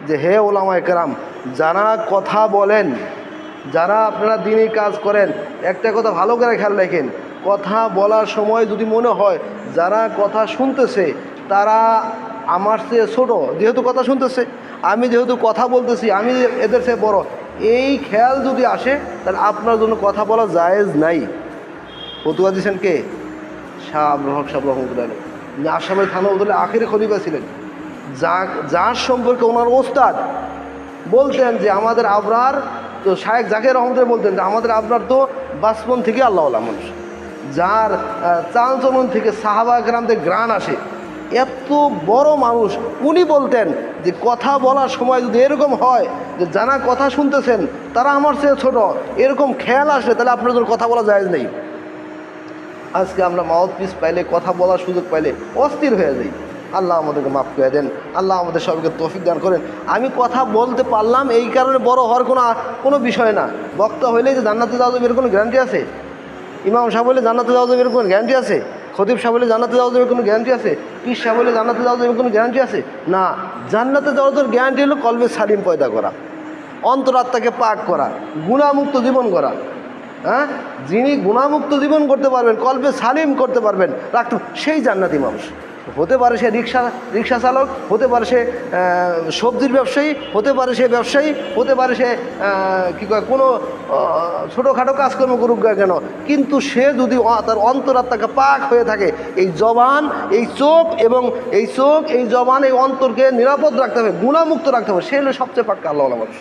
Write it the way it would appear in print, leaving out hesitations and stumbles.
যে হে ওলামায়ে কেরাম, যারা কথা বলেন, যারা আপনারা দিনই কাজ করেন, একটা কথা ভালো করে খেয়াল রাখেন, কথা বলার সময় যদি মনে হয় যারা কথা শুনতেছে তারা আমার চেয়ে ছোটো, যেহেতু কথা শুনতেছে, আমি যেহেতু কথা বলতেছি আমি এদের চেয়ে বড়, এই খেয়াল যদি আসে তাহলে আপনার জন্য কথা বলা জায়েজ নাই। ফতুয়া দিয়েছেন কে? শাহ আব্দুল হক সাহেব রহমতুল্লাহ আলাইহি, আসামের থানা বদলে আখেরি খলিফা ছিলেন, যার সম্পর্কে ওনার ওস্তাদ বলতেন যে আমাদের আবরার তো, শায়েখ জাকির রহমতুল্লাহ বলতেন যে আমাদের আবরার তো বাচপন থেকে আল্লাহওয়ালা মানুষ, যার চালচলন থেকে সাহাবা কেরামদের গ্রাণ আসে, এত বড় মানুষ। উনি বলতেন যে কথা বলার সময় যদি এরকম হয় যে যারা কথা শুনতেছেন তারা আমার চেয়ে ছোট, এরকম খেয়াল আসলে তাহলে আপনাদের কথা বলা জায়েজ নেই। আজকে আমরা মাউথপিস পাইলে, কথা বলার সুযোগ পাইলে অস্থির হয়ে যাই। আল্লাহ আমাদেরকে মাফ করে দেন, আল্লাহ আমাদের সবাইকে তৌফিক দান করেন। আমি কথা বলতে পারলাম এই কারণে বড় হওয়ার কোনো বিষয় না। বক্তা হইলে যে জান্নাতে যাওয়া যাবে এর কোনো গ্যারান্টি আছে? ইমাম সাহেব হলে জান্নাতে যাওয়া যাবে এর কোনো গ্যারান্টি আছে? খতিব সাহেব হলে জান্নাতে যাওয়া যাবে কোনো গ্যারান্টি আছে? পীর সাহেব হলে জান্নাতে যাওয়া যাবে কোনো গ্যারান্টি আছে? না। জান্নাতে যাওয়ার তোর গ্যারান্টি হলো কলবে সালিম পয়দা করা, অন্তরাত্মাকে পাক করা, গুণামুক্ত জীবন করা। হ্যাঁ, যিনি গুণামুক্ত জীবন করতে পারবেন, কলবে সালিম করতে পারবেন, রাখতে, সেই জান্নাতি মানুষ। হতে পারে সে রিক্সা চালক, হতে পারে সে সবজির ব্যবসায়ী, হতে পারে সে ব্যবসায়ী, হতে পারে সে কী কয় কোনো ছোটোখাটো কাজকর্ম করুক কেন, কিন্তু সে যদি তার অন্তরাত্মাকে পাক হয়ে থাকে, এই জবান, এই চোখ এবং এই জবান, এই অন্তরকে নিরাপদ রাখতে হবে, গুণামুক্ত রাখতে হবে, সে হলো সবচেয়ে পাক্কা আল্লাহওয়ালা মানুষ।